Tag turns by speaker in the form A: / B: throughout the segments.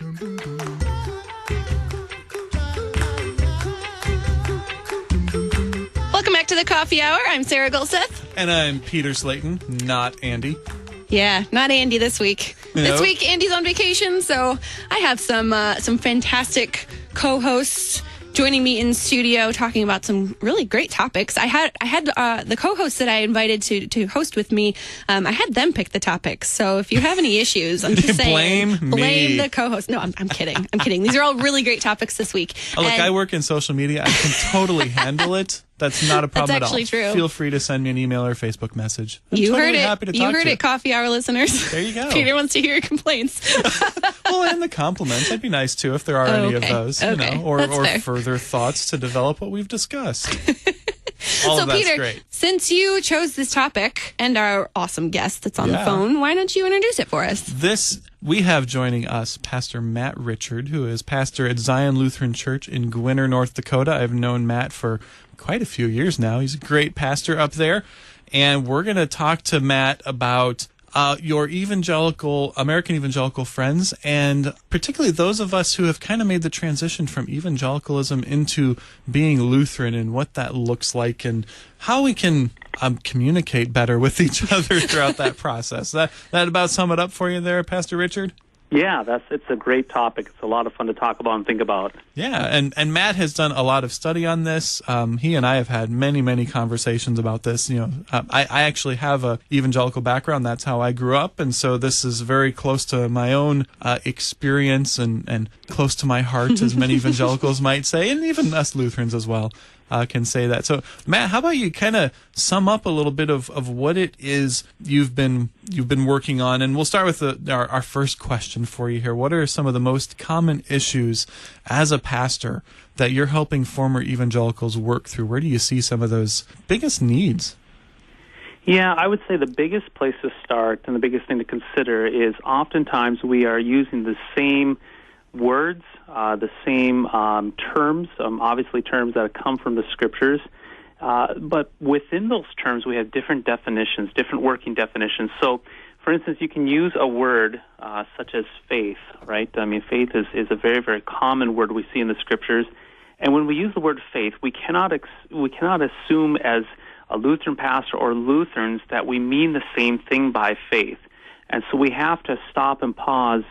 A: Welcome back to the Coffee Hour. I'm Sarah Gulseth.
B: And I'm Peter Slayton, not Andy.
A: Yeah, not Andy this week.
B: Nope.
A: This week, Andy's on vacation, so I have some fantastic co-hosts joining me in studio talking about some really great topics. I had the co-hosts that I invited to host with me. I had them pick the topics. So if you have any issues, I'm just saying, blame the co-host. No, I'm kidding. I'm kidding. These are all really great topics this week.
B: Oh, look, I work in social media. I can totally handle it. That's not a problem at all.
A: That's actually true.
B: Feel free to send me an email or Facebook message.
A: You heard it.
B: Happy to talk
A: you heard
B: to
A: it, Coffee Hour listeners.
B: There you go.
A: Peter wants to hear your complaints.
B: Well, and the compliments. That'd be nice, too, if there are any of those.
A: Okay.
B: Or
A: fair.
B: further thoughts to develop what we've discussed. All
A: so,
B: of that's
A: Peter,
B: great.
A: Since you chose this topic and our awesome guest that's on the phone, why don't you introduce it for us?
B: We have joining us Pastor Matt Richard, who is pastor at Zion Lutheran Church in Gwinner, North Dakota. I've known Matt for quite a few years now. He's a great pastor up there. And we're going to talk to Matt about your American evangelical friends, and particularly those of us who have kind of made the transition from evangelicalism into being Lutheran, and what that looks like and how we can communicate better with each other throughout that process. That about sum it up for you there, Pastor Richard?
C: Yeah, it's a great topic. It's a lot of fun to talk about and think about.
B: Yeah, and Matt has done a lot of study on this. He and I have had many conversations about this. I actually have a evangelical background. That's how I grew up, and so this is very close to my own experience and close to my heart, as many evangelicals might say, and even us Lutherans as well. Can say that. So, Matt, how about you kind of sum up a little bit of what it is you've been working on, and we'll start with our first question for you here. What are some of the most common issues as a pastor that you're helping former evangelicals work through? Where do you see some of those biggest needs?
C: Yeah, I would say the biggest place to start and the biggest thing to consider is oftentimes we are using the same words, the same terms, obviously terms that come from the Scriptures, but within those terms we have different definitions, different working definitions. So, for instance, you can use a word such as faith, right? I mean, faith is a very, very common word we see in the Scriptures, and when we use the word faith, we cannot assume as a Lutheran pastor or Lutherans that we mean the same thing by faith, and so we have to stop and pause.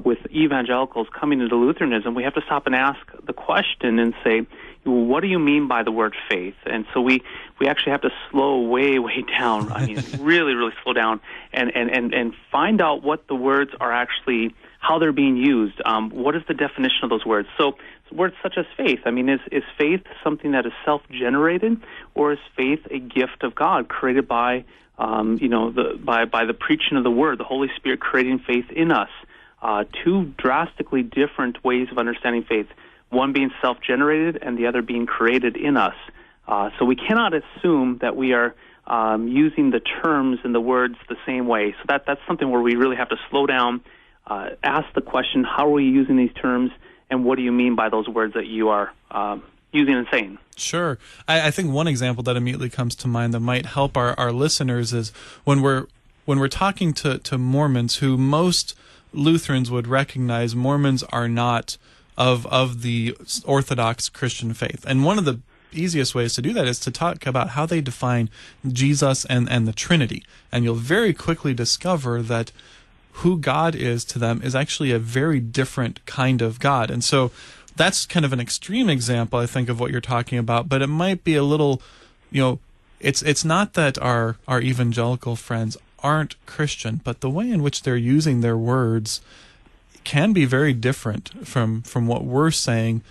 C: With evangelicals coming into Lutheranism, we have to stop and ask the question and say, well, what do you mean by the word faith? And so we actually have to slow way down. I mean, really slow down and find out what the words are actually, how they're being used. What is the definition of those words? So words such as faith, I mean, is faith something that is self-generated, or is faith a gift of God created by, by the preaching of the Word, the Holy Spirit creating faith in us? Two drastically different ways of understanding faith, one being self-generated and the other being created in us. So we cannot assume that we are using the terms and the words the same way. So that's something where we really have to slow down, ask the question, how are we using these terms, and what do you mean by those words that you are using and saying?
B: Sure. I think one example that immediately comes to mind that might help our listeners is when we're talking to Mormons, who most Lutherans would recognize Mormons are not of the Orthodox Christian faith. And one of the easiest ways to do that is to talk about how they define Jesus and the Trinity. And you'll very quickly discover that who God is to them is actually a very different kind of God. And so that's kind of an extreme example, I think, of what you're talking about, but it might be a little, it's not that our evangelical friends aren't Christian, but the way in which they're using their words can be very different from what we're saying,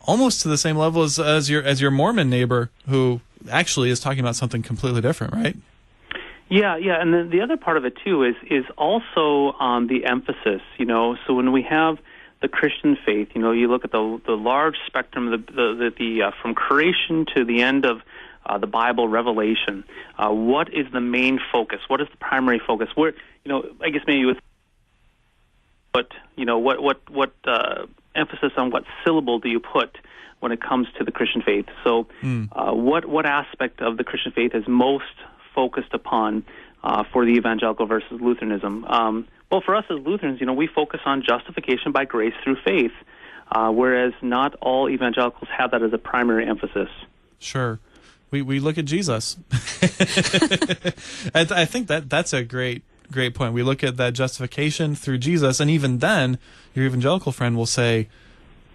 B: almost to the same level as your Mormon neighbor, who actually is talking about something completely different, right?
C: Yeah, and then the other part of it too is also on the emphasis. So when we have the Christian faith, you look at the large spectrum, the from creation to the end of the Bible, Revelation. What is the main focus? What is the primary focus? Where, I guess maybe with what emphasis on what syllable do you put when it comes to the Christian faith? So, what aspect of the Christian faith is most focused upon for the evangelical versus Lutheranism? Well, for us as Lutherans, we focus on justification by grace through faith, whereas not all evangelicals have that as a primary emphasis.
B: Sure. We look at Jesus. I think that's a great point. We look at that justification through Jesus, and even then, your evangelical friend will say,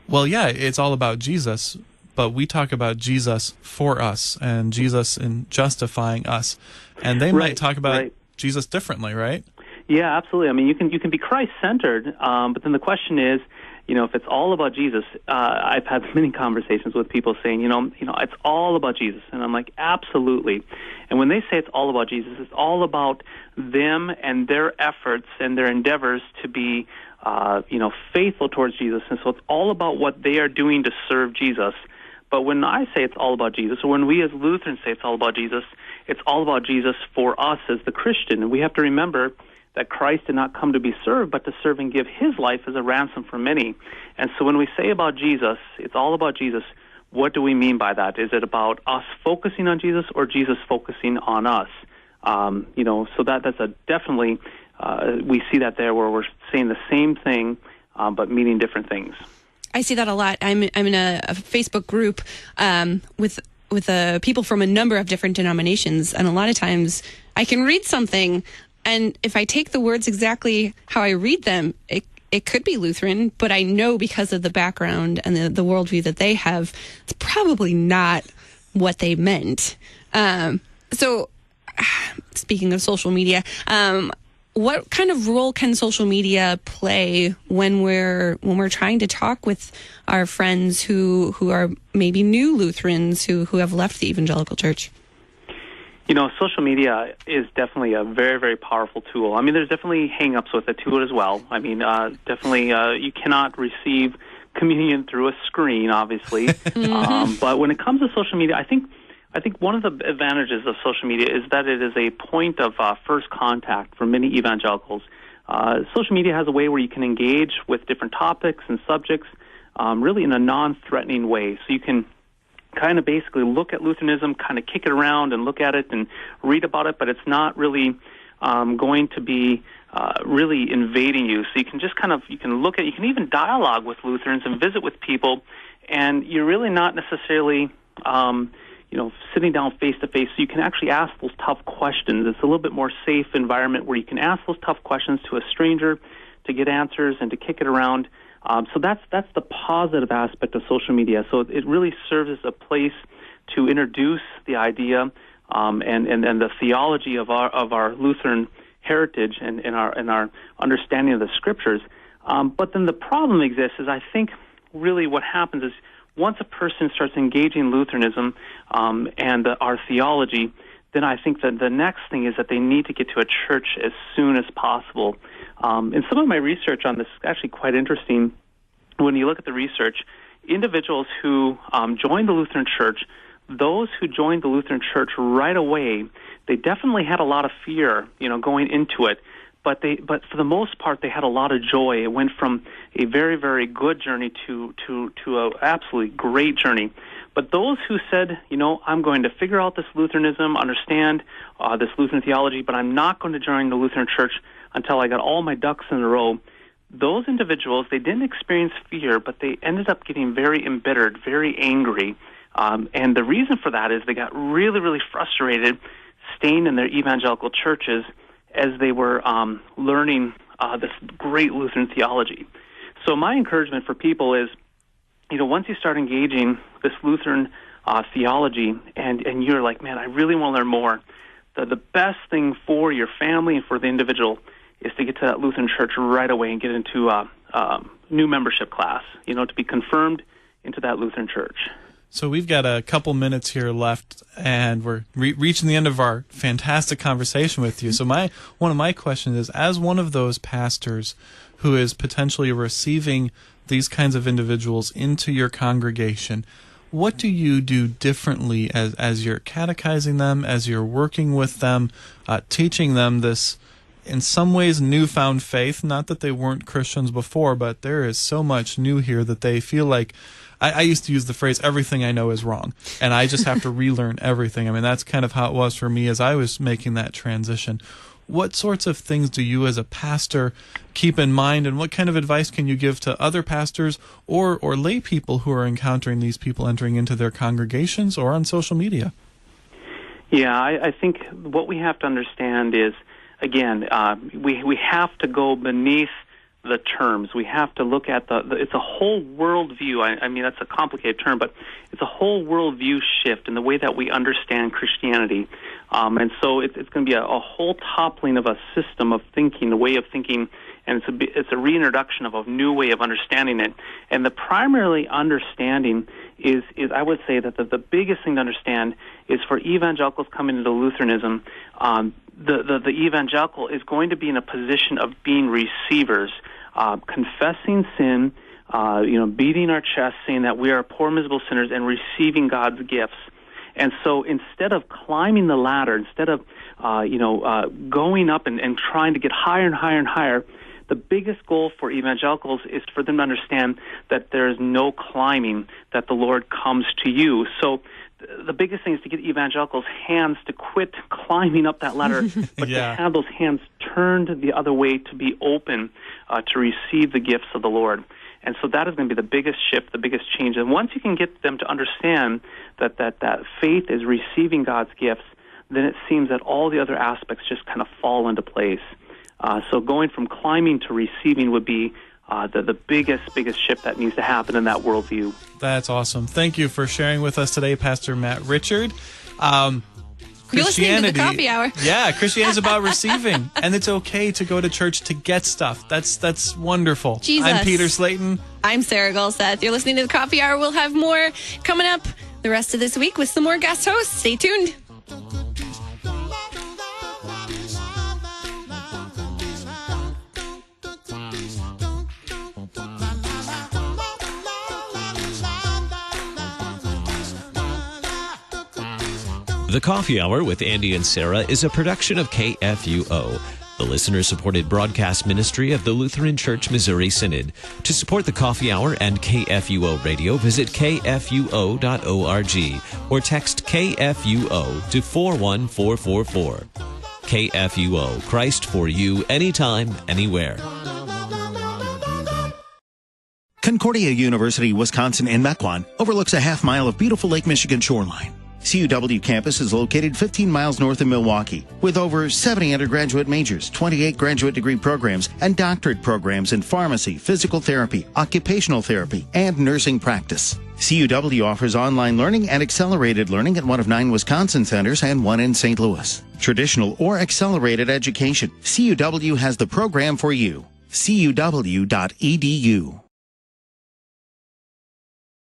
B: well, yeah, it's all about Jesus, but we talk about Jesus for us and Jesus in justifying us. And they might talk about Jesus differently, right?
C: Yeah, absolutely. I mean, you can be Christ-centered, but then the question is, if it's all about Jesus, I've had many conversations with people saying, it's all about Jesus. And I'm like, absolutely. And when they say it's all about Jesus, it's all about them and their efforts and their endeavors to be, faithful towards Jesus. And so it's all about what they are doing to serve Jesus. But when I say it's all about Jesus, or when we as Lutherans say it's all about Jesus for us as the Christian. And we have to remember that Christ did not come to be served, but to serve and give his life as a ransom for many. And so when we say about Jesus, it's all about Jesus, what do we mean by that? Is it about us focusing on Jesus or Jesus focusing on us? So that's a definitely, we see that there where we're saying the same thing, but meaning different things.
A: I see that a lot. I'm in a Facebook group with people from a number of different denominations, and a lot of times I can read something, and if I take the words exactly how I read them, it could be Lutheran, but I know because of the background and the worldview that they have, it's probably not what they meant. So, speaking of social media, what kind of role can social media play when we're trying to talk with our friends who are maybe new Lutherans who have left the evangelical church?
C: Social media is definitely a very, very powerful tool. I mean, there's definitely hang-ups with it too as well. I mean, definitely you cannot receive communion through a screen, obviously. But when it comes to social media, I think one of the advantages of social media is that it is a point of first contact for many evangelicals. Social media has a way where you can engage with different topics and subjects really in a non-threatening way. So you can kind of basically look at Lutheranism, kind of kick it around and look at it and read about it, but it's not really going to be really invading you. So you can just you can even dialogue with Lutherans and visit with people, and you're really not necessarily sitting down face to face. So you can actually ask those tough questions. It's a little bit more safe environment where you can ask those tough questions to a stranger to get answers and to kick it around. So that's the positive aspect of social media. So it really serves as a place to introduce the idea and the theology of our Lutheran heritage and our understanding of the Scriptures. But then the problem exists is I think really what happens is once a person starts engaging Lutheranism and our theology, then I think that the next thing is that they need to get to a church as soon as possible. And some of my research on this is actually quite interesting. When you look at the research, individuals who joined the Lutheran Church, those who joined the Lutheran Church right away, they definitely had a lot of fear, going into it. But for the most part, they had a lot of joy. It went from a very, very good journey to an absolutely great journey. But those who said, I'm going to figure out this Lutheranism, understand this Lutheran theology, but I'm not going to join the Lutheran Church until I got all my ducks in a row, those individuals, they didn't experience fear, but they ended up getting very embittered, very angry. And the reason for that is they got really, really frustrated staying in their evangelical churches as they were learning this great Lutheran theology. So my encouragement for people is, once you start engaging this Lutheran theology and you're like, man, I really want to learn more, the best thing for your family and for the individual is to get to that Lutheran church right away and get into a new membership class, to be confirmed into that Lutheran church.
B: So we've got a couple minutes here left, and we're reaching the end of our fantastic conversation with you. So one of my questions is, as one of those pastors who is potentially receiving these kinds of individuals into your congregation, what do you do differently as you're catechizing them, as you're working with them, teaching them this, in some ways, newfound faith? Not that they weren't Christians before, but there is so much new here that they feel like, I used to use the phrase, everything I know is wrong, and I just have to relearn everything. I mean, that's kind of how it was for me as I was making that transition. what sorts of things do you as a pastor keep in mind, and what kind of advice can you give to other pastors or lay people who are encountering these people entering into their congregations or on social media?
C: Yeah, I think what we have to understand is, again, we have to go beneath the terms. We have to look at it's a whole worldview. I mean, that's a complicated term, but it's a whole worldview shift in the way that we understand Christianity. And so it's going to be a whole toppling of a system of thinking, a way of thinking, and it's a reintroduction of a new way of understanding it. And the primarily understanding is I would say that the biggest thing to understand is for evangelicals coming into Lutheranism, the evangelical is going to be in a position of being receivers, confessing sin, beating our chest, saying that we are poor, miserable sinners, and receiving God's gifts. And so instead of climbing the ladder, instead of going up and trying to get higher and higher and higher, the biggest goal for evangelicals is for them to understand that there is no climbing, that the Lord comes to you. So the biggest thing is to get evangelicals' hands to quit climbing up that ladder, but to have those hands turned the other way, to be open to receive the gifts of the Lord. And so that is going to be the biggest shift, the biggest change. And once you can get them to understand that faith is receiving God's gifts, then it seems that all the other aspects just kind of fall into place. So going from climbing to receiving would be the biggest shift that needs to happen in that worldview.
B: That's awesome. Thank you for sharing with us today, Pastor Matt Richard.
A: You're listening to the Coffee Hour.
B: Yeah, Christianity is about receiving, and it's okay to go to church to get stuff. That's wonderful.
A: Jesus.
B: I'm Peter Slayton.
A: I'm Sarah Gulseth. You're listening to the Coffee Hour. We'll have more coming up the rest of this week with some more guest hosts. Stay tuned.
D: The Coffee Hour with Andy and Sarah is a production of KFUO, the listener-supported broadcast ministry of the Lutheran Church Missouri Synod. To support the Coffee Hour and KFUO Radio, visit kfuo.org or text KFUO to 41444. KFUO, Christ for you, anytime, anywhere.
E: Concordia University, Wisconsin in Mequon overlooks a half mile of beautiful Lake Michigan shoreline. CUW campus is located 15 miles north of Milwaukee, with over 70 undergraduate majors, 28 graduate degree programs, and doctorate programs in pharmacy, physical therapy, occupational therapy, and nursing practice. CUW offers online learning and accelerated learning at one of 9 Wisconsin centers and 1 in St. Louis. Traditional or accelerated education, CUW has the program for you. CUW.edu.